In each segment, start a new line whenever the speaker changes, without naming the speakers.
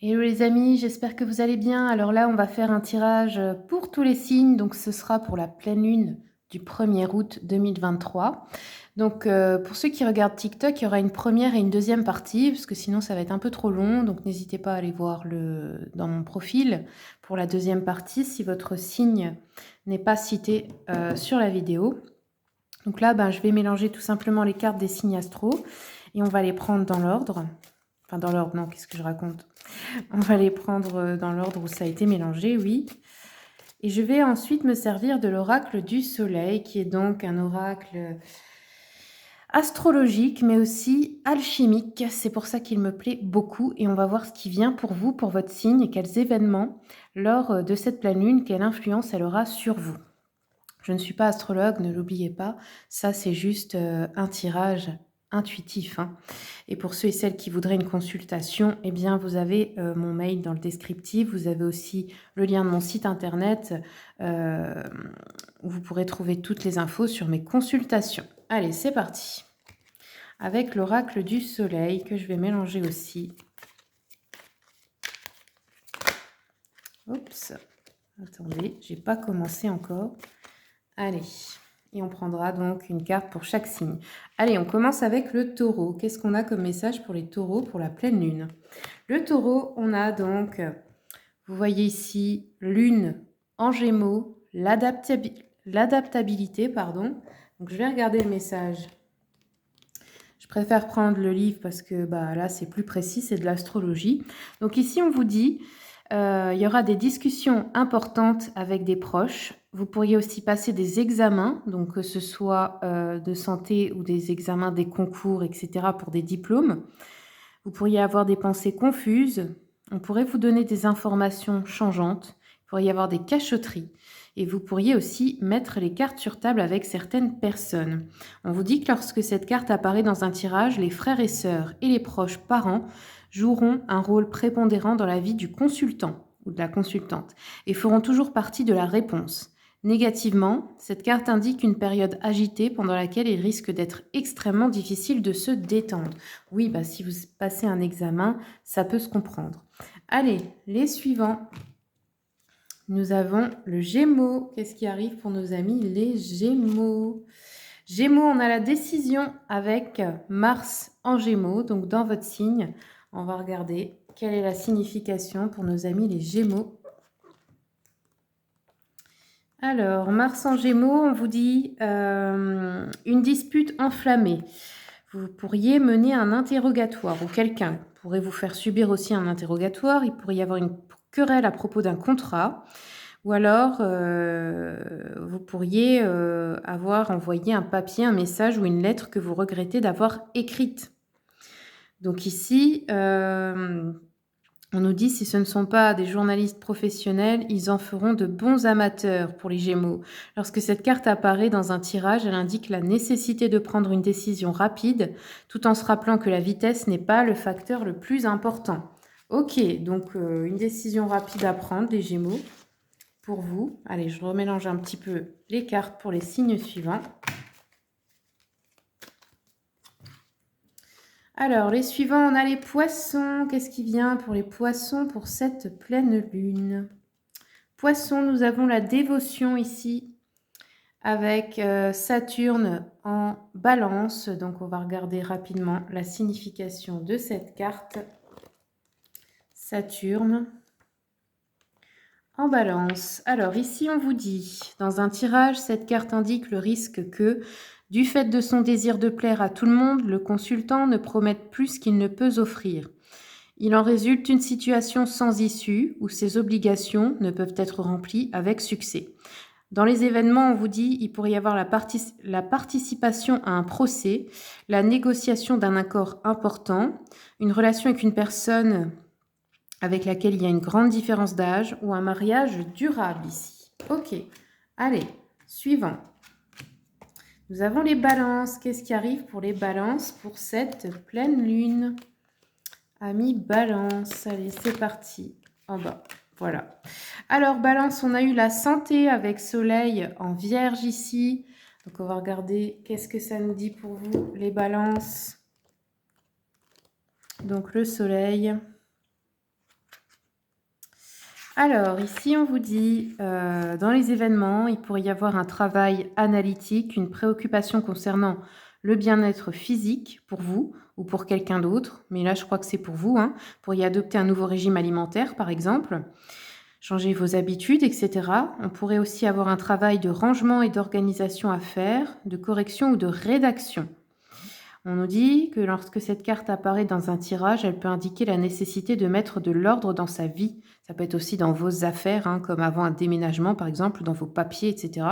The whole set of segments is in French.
Hello les amis, j'espère que vous allez bien. Alors là, on va faire un tirage pour tous les signes. Donc ce sera pour la pleine lune du 1er août 2023. Donc pour ceux qui regardent TikTok, il y aura une première et une deuxième partie, parce que sinon ça va être un peu trop long. Donc n'hésitez pas à aller voir dans mon profil pour la deuxième partie si votre signe n'est pas cité sur la vidéo. Donc là, je vais mélanger tout simplement les cartes des signes astro et on va les prendre dans l'ordre. Enfin dans l'ordre, non, qu'est-ce que je raconte? On va les prendre dans l'ordre où ça a été mélangé, oui. Et je vais ensuite me servir de l'oracle du soleil, qui est donc un oracle astrologique, mais aussi alchimique. C'est pour ça qu'il me plaît beaucoup. Et on va voir ce qui vient pour vous, pour votre signe, et quels événements, lors de cette pleine lune, quelle influence elle aura sur vous. Je ne suis pas astrologue, ne l'oubliez pas. Ça, c'est juste un tirage intuitif. Et pour ceux et celles qui voudraient une consultation, eh bien, vous avez mon mail dans le descriptif. Vous avez aussi le lien de mon site internet où vous pourrez trouver toutes les infos sur mes consultations. Allez, c'est parti. Avec l'oracle du soleil que je vais mélanger aussi. Oups, attendez, j'ai pas commencé encore. Allez, et on prendra donc une carte pour chaque signe. Allez, on commence avec le taureau. Qu'est-ce qu'on a comme message pour les taureaux pour la pleine lune? Le taureau, on a donc, vous voyez ici, lune en gémeaux, l'adaptabilité, pardon. Donc je vais regarder le message. Je préfère prendre le livre parce que là, c'est plus précis, c'est de l'astrologie. Donc ici, on vous dit, il y aura des discussions importantes avec des proches. Vous pourriez aussi passer des examens, donc que ce soit de santé ou des examens, des concours, etc. pour des diplômes. Vous pourriez avoir des pensées confuses. On pourrait vous donner des informations changeantes. Il pourrait y avoir des cachotteries. Et vous pourriez aussi mettre les cartes sur table avec certaines personnes. On vous dit que lorsque cette carte apparaît dans un tirage, les frères et sœurs et les proches parents joueront un rôle prépondérant dans la vie du consultant ou de la consultante et feront toujours partie de la réponse. Négativement, cette carte indique une période agitée pendant laquelle il risque d'être extrêmement difficile de se détendre. Oui, si vous passez un examen, ça peut se comprendre. Allez, les suivants. Nous avons le Gémeaux. Qu'est-ce qui arrive pour nos amis les Gémeaux? Gémeaux, on a la décision avec Mars en Gémeaux. Donc, dans votre signe, on va regarder quelle est la signification pour nos amis les Gémeaux. Alors, Mars en Gémeaux, on vous dit une dispute enflammée. Vous pourriez mener un interrogatoire ou quelqu'un pourrait vous faire subir aussi un interrogatoire. Il pourrait y avoir une querelle à propos d'un contrat. Ou alors, vous pourriez avoir envoyé un papier, un message ou une lettre que vous regrettez d'avoir écrite. Donc ici, on nous dit si ce ne sont pas des journalistes professionnels, ils en feront de bons amateurs pour les Gémeaux. Lorsque cette carte apparaît dans un tirage, elle indique la nécessité de prendre une décision rapide, tout en se rappelant que la vitesse n'est pas le facteur le plus important. Ok, donc une décision rapide à prendre, les Gémeaux, pour vous. Allez, je remélange un petit peu les cartes pour les signes suivants. Alors, les suivants, on a les poissons. Qu'est-ce qui vient pour les poissons pour cette pleine lune? Poissons, nous avons la dévotion ici avec Saturne en balance. Donc, on va regarder rapidement la signification de cette carte. Saturne en balance. Alors, ici, on vous dit, dans un tirage, cette carte indique le risque que, du fait de son désir de plaire à tout le monde, le consultant ne promette plus qu'il ne peut offrir. Il en résulte une situation sans issue où ses obligations ne peuvent être remplies avec succès. Dans les événements, on vous dit il pourrait y avoir la participation à un procès, la négociation d'un accord important, une relation avec une personne avec laquelle il y a une grande différence d'âge ou un mariage durable ici. Ok, allez, suivant. Nous avons les balances. Qu'est-ce qui arrive pour les balances pour cette pleine lune? Amis balance, allez, c'est parti. En bas, voilà. Alors, balance, on a eu la santé avec soleil en vierge ici. Donc, on va regarder qu'est-ce que ça nous dit pour vous, les balances. Donc, le soleil. Alors, ici, on vous dit, dans les événements, il pourrait y avoir un travail analytique, une préoccupation concernant le bien-être physique pour vous ou pour quelqu'un d'autre. Mais là, je crois que c'est pour vous, hein. Vous pourriez adopter un nouveau régime alimentaire, par exemple, changer vos habitudes, etc. On pourrait aussi avoir un travail de rangement et d'organisation à faire, de correction ou de rédaction. On nous dit que lorsque cette carte apparaît dans un tirage, elle peut indiquer la nécessité de mettre de l'ordre dans sa vie. Ça peut être aussi dans vos affaires, hein, comme avant un déménagement par exemple, ou dans vos papiers, etc.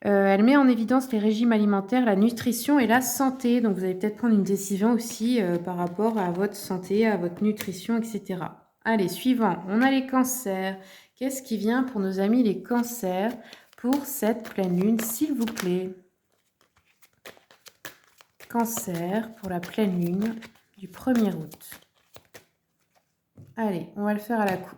Elle met en évidence les régimes alimentaires, la nutrition et la santé. Donc vous allez peut-être prendre une décision aussi par rapport à votre santé, à votre nutrition, etc. Allez, suivant, on a les cancers. Qu'est-ce qui vient pour nos amis les cancers pour cette pleine lune, s'il vous plaît? Cancer pour la pleine lune du 1er août. Allez, on va le faire à la coupe.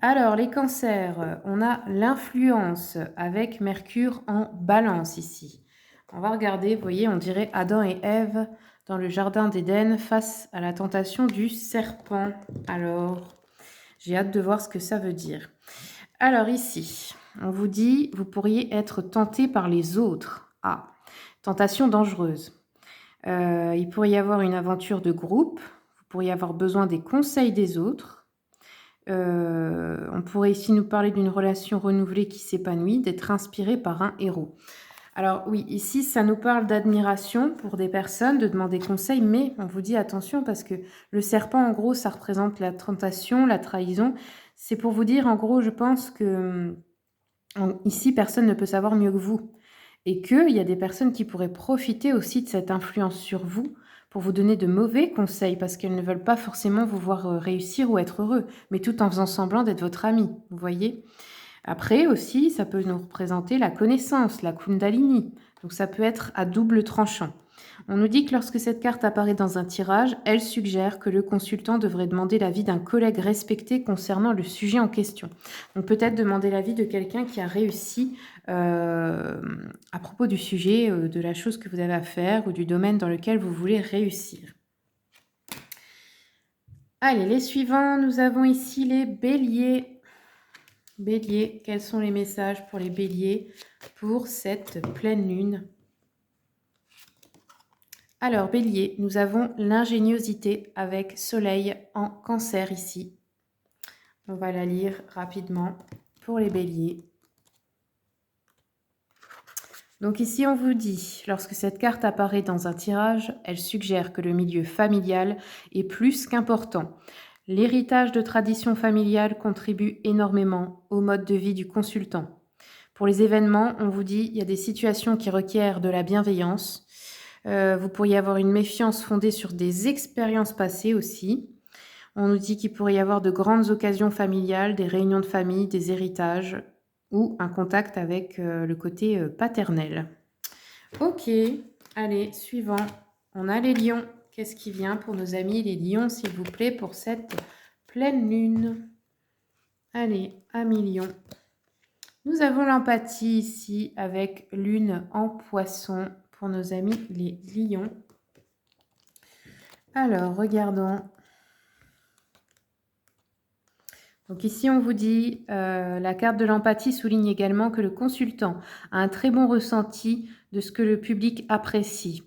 Alors, les cancers, on a l'influence avec Mercure en balance ici. On va regarder, vous voyez, on dirait Adam et Ève dans le jardin d'Éden face à la tentation du serpent. Alors, j'ai hâte de voir ce que ça veut dire. Alors ici, on vous dit, vous pourriez être tenté par les autres. Ah, tentation dangereuse. Il pourrait y avoir une aventure de groupe. Vous pourriez avoir besoin des conseils des autres. On pourrait ici nous parler d'une relation renouvelée qui s'épanouit, d'être inspiré par un héros. Alors oui, ici, ça nous parle d'admiration pour des personnes, de demander conseil, mais on vous dit attention parce que le serpent, en gros, ça représente la tentation, la trahison. C'est pour vous dire, en gros, je pense que ici, personne ne peut savoir mieux que vous. Et qu'il y a des personnes qui pourraient profiter aussi de cette influence sur vous pour vous donner de mauvais conseils parce qu'elles ne veulent pas forcément vous voir réussir ou être heureux, mais tout en faisant semblant d'être votre ami, vous voyez. Après aussi, ça peut nous représenter la connaissance, la Kundalini. Donc ça peut être à double tranchant. On nous dit que lorsque cette carte apparaît dans un tirage, elle suggère que le consultant devrait demander l'avis d'un collègue respecté concernant le sujet en question. Donc peut-être demander l'avis de quelqu'un qui a réussi à propos du sujet, de la chose que vous avez à faire ou du domaine dans lequel vous voulez réussir. Allez, les suivants, nous avons ici les béliers. Bélier, quels sont les messages pour les béliers pour cette pleine lune? Alors, bélier, nous avons l'ingéniosité avec soleil en cancer ici. On va la lire rapidement pour les béliers. Donc ici, on vous dit, lorsque cette carte apparaît dans un tirage, elle suggère que le milieu familial est plus qu'important. L'héritage de traditions familiales contribue énormément au mode de vie du consultant. Pour les événements, on vous dit, il y a des situations qui requièrent de la bienveillance. Vous pourriez avoir une méfiance fondée sur des expériences passées aussi. On nous dit qu'il pourrait y avoir de grandes occasions familiales, des réunions de famille, des héritages ou un contact avec le côté paternel. Ok, allez, suivant. On a les lions. Qu'est-ce qui vient pour nos amis les lions, s'il vous plaît, pour cette pleine lune? Allez, amis lions. Nous avons l'empathie ici avec lune en poisson pour nos amis les lions. Alors, regardons. Donc ici, on vous dit, la carte de l'empathie souligne également que le consultant a un très bon ressenti de ce que le public apprécie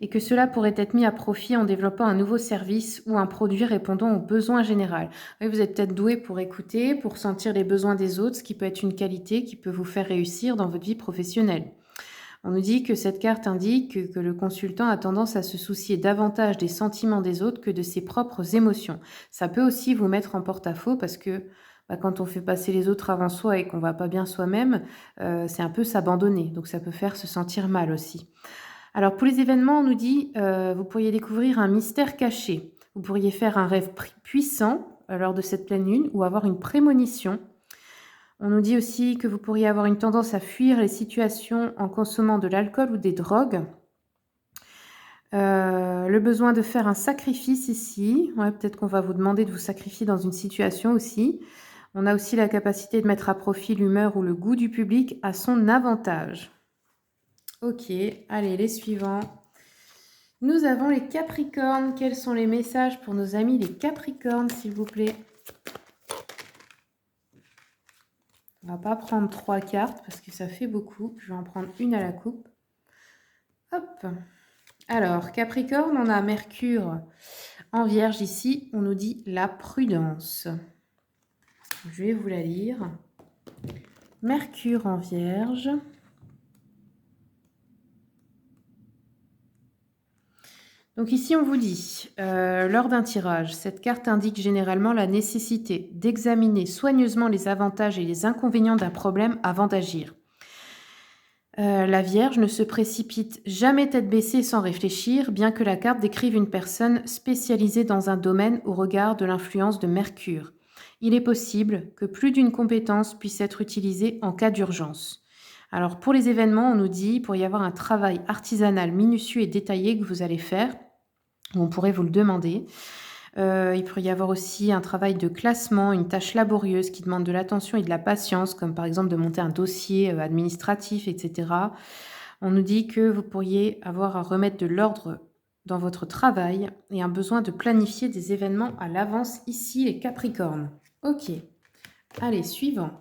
et que cela pourrait être mis à profit en développant un nouveau service ou un produit répondant aux besoins généraux. Oui, vous êtes peut-être doué pour écouter, pour sentir les besoins des autres, ce qui peut être une qualité qui peut vous faire réussir dans votre vie professionnelle. On nous dit que cette carte indique que le consultant a tendance à se soucier davantage des sentiments des autres que de ses propres émotions. Ça peut aussi vous mettre en porte-à-faux parce que quand on fait passer les autres avant soi et qu'on va pas bien soi-même, c'est un peu s'abandonner. Donc ça peut faire se sentir mal aussi. Alors pour les événements, on nous dit vous pourriez découvrir un mystère caché. Vous pourriez faire un rêve puissant lors de cette pleine lune ou avoir une prémonition. On nous dit aussi que vous pourriez avoir une tendance à fuir les situations en consommant de l'alcool ou des drogues. Le besoin de faire un sacrifice ici. Ouais, peut-être qu'on va vous demander de vous sacrifier dans une situation aussi. On a aussi la capacité de mettre à profit l'humeur ou le goût du public à son avantage. Ok, allez, les suivants. Nous avons les Capricornes. Quels sont les messages pour nos amis les Capricornes, s'il vous plaît? On va pas prendre 3 cartes parce que ça fait beaucoup. Je vais en prendre une à la coupe. Hop. Alors, Capricorne, on a Mercure en Vierge ici. On nous dit la prudence. Je vais vous la lire. Mercure en Vierge. Donc ici, on vous dit, lors d'un tirage, cette carte indique généralement la nécessité d'examiner soigneusement les avantages et les inconvénients d'un problème avant d'agir. La Vierge ne se précipite jamais tête baissée sans réfléchir, bien que la carte décrive une personne spécialisée dans un domaine au regard de l'influence de Mercure. Il est possible que plus d'une compétence puisse être utilisée en cas d'urgence. Alors pour les événements, on nous dit, pour y avoir un travail artisanal minutieux et détaillé que vous allez faire, on pourrait vous le demander. Il pourrait y avoir aussi un travail de classement, une tâche laborieuse qui demande de l'attention et de la patience, comme par exemple de monter un dossier administratif, etc. On nous dit que vous pourriez avoir à remettre de l'ordre dans votre travail et un besoin de planifier des événements à l'avance ici, les Capricornes. Ok, allez, suivant.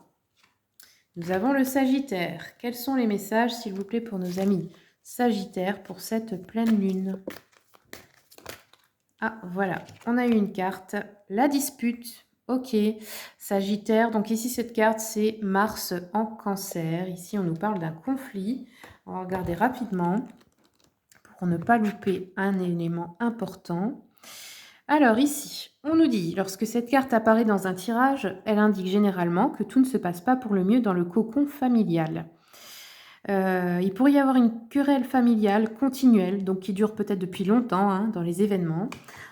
Nous avons le Sagittaire. Quels sont les messages, s'il vous plaît, pour nos amis Sagittaire pour cette pleine lune? Ah, voilà, on a eu une carte, la dispute. Ok, Sagittaire. Donc ici, cette carte, c'est Mars en Cancer. Ici, on nous parle d'un conflit. On va regarder rapidement pour ne pas louper un élément important. Alors ici, on nous dit, lorsque cette carte apparaît dans un tirage, elle indique généralement que tout ne se passe pas pour le mieux dans le cocon familial. Il pourrait y avoir une querelle familiale continuelle, donc qui dure peut-être depuis longtemps dans les événements.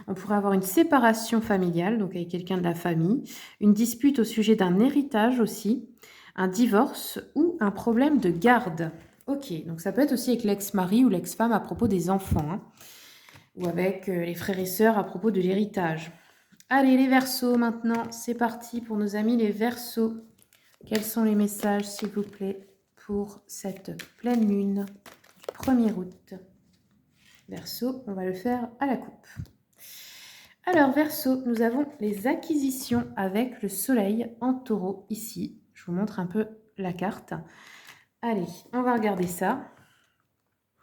On pourrait avoir une séparation familiale, donc avec quelqu'un de la famille, une dispute au sujet d'un héritage aussi, un divorce ou un problème de garde. Ok, donc ça peut être aussi avec l'ex-mari ou l'ex-femme à propos des enfants, ou avec les frères et sœurs à propos de l'héritage. Allez, les Verseaux maintenant, c'est parti pour nos amis les Verseaux. Quels sont les messages, s'il vous plaît, pour cette pleine lune du 1er août? Verseau, on va le faire à la coupe. Alors, Verseau, nous avons les acquisitions avec le soleil en taureau ici. Je vous montre un peu la carte. Allez, on va regarder ça.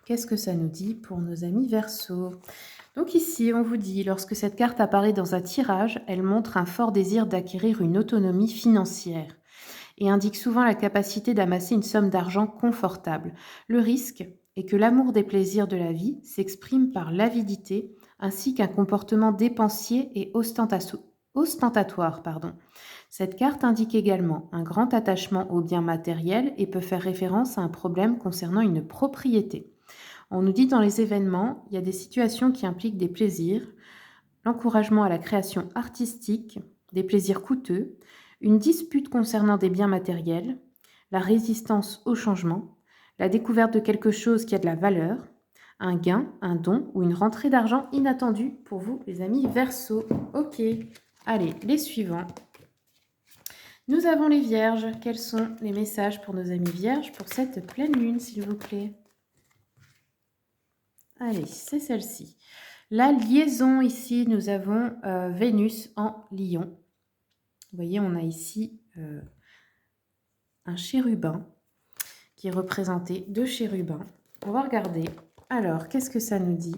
Qu'est-ce que ça nous dit pour nos amis Verseau? Donc ici, on vous dit, lorsque cette carte apparaît dans un tirage, elle montre un fort désir d'acquérir une autonomie financière et indique souvent la capacité d'amasser une somme d'argent confortable. Le risque est que l'amour des plaisirs de la vie s'exprime par l'avidité ainsi qu'un comportement dépensier et ostentatoire. Cette carte indique également un grand attachement aux biens matériels et peut faire référence à un problème concernant une propriété. On nous dit dans les événements, il y a des situations qui impliquent des plaisirs, l'encouragement à la création artistique, des plaisirs coûteux, une dispute concernant des biens matériels, la résistance au changement, la découverte de quelque chose qui a de la valeur, un gain, un don ou une rentrée d'argent inattendue pour vous, les amis Verseaux. Ok, allez, les suivants. Nous avons les Vierges. Quels sont les messages pour nos amis Vierges pour cette pleine lune, s'il vous plaît? Allez, c'est celle-ci. La liaison ici, nous avons Vénus en Lion. Vous voyez, on a ici un chérubin qui est représenté, deux chérubins. On va regarder. Alors, qu'est-ce que ça nous dit?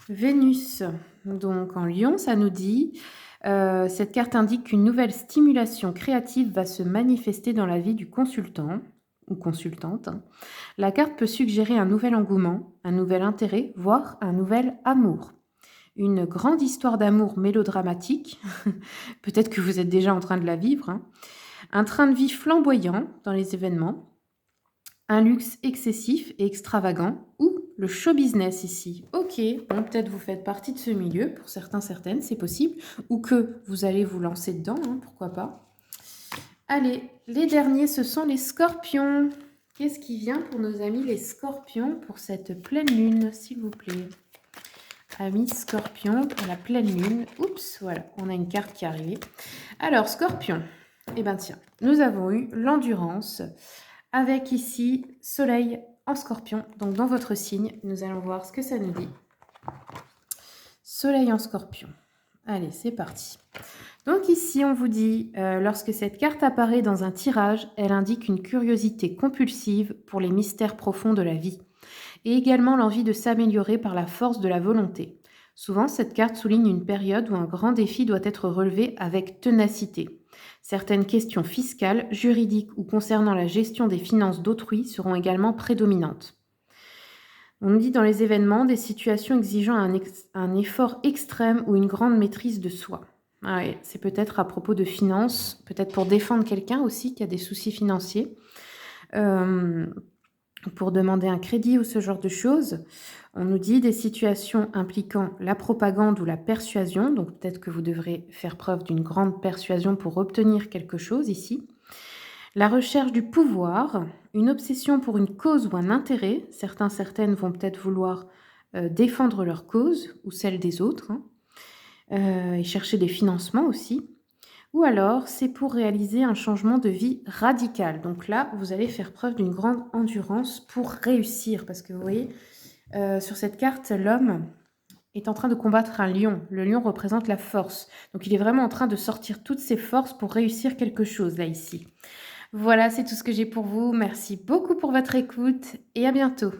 Vénus, donc en Lion, ça nous dit, cette carte indique qu'une nouvelle stimulation créative va se manifester dans la vie du consultant ou consultante. La carte peut suggérer un nouvel engouement, un nouvel intérêt, voire un nouvel amour. Une grande histoire d'amour mélodramatique, peut-être que vous êtes déjà en train de la vivre, un train de vie flamboyant dans les événements, un luxe excessif et extravagant, ou le show business ici. Ok, bon, peut-être vous faites partie de ce milieu, pour certains, certaines, c'est possible, ou que vous allez vous lancer dedans, pourquoi pas. Allez, les derniers, ce sont les scorpions. Qu'est-ce qui vient pour nos amis les scorpions pour cette pleine lune, s'il vous plaît? Amis scorpions, pour la pleine lune. Oups, voilà, on a une carte qui est arrivée. Alors, scorpion, eh bien tiens, nous avons eu l'endurance avec ici soleil en scorpion. Donc, dans votre signe, nous allons voir ce que ça nous dit. Soleil en scorpion. Allez, c'est parti. Donc ici, on vous dit, lorsque cette carte apparaît dans un tirage, elle indique une curiosité compulsive pour les mystères profonds de la vie et également l'envie de s'améliorer par la force de la volonté. Souvent, cette carte souligne une période où un grand défi doit être relevé avec ténacité. Certaines questions fiscales, juridiques ou concernant la gestion des finances d'autrui seront également prédominantes. On nous dit dans les événements des situations exigeant un effort extrême ou une grande maîtrise de soi. Ah ouais, c'est peut-être à propos de finances, peut-être pour défendre quelqu'un aussi qui a des soucis financiers. Euh, pour demander un crédit ou ce genre de choses. On nous dit des situations impliquant la propagande ou la persuasion, donc peut-être que vous devrez faire preuve d'une grande persuasion pour obtenir quelque chose ici. La recherche du pouvoir, une obsession pour une cause ou un intérêt, certaines vont peut-être vouloir défendre leur cause ou celle des autres, hein, et chercher des financements aussi. Ou alors, c'est pour réaliser un changement de vie radical. Donc là, vous allez faire preuve d'une grande endurance pour réussir. Parce que vous voyez, sur cette carte, l'homme est en train de combattre un lion. Le lion représente la force. Donc il est vraiment en train de sortir toutes ses forces pour réussir quelque chose, là, ici. Voilà, c'est tout ce que j'ai pour vous. Merci beaucoup pour votre écoute et à bientôt.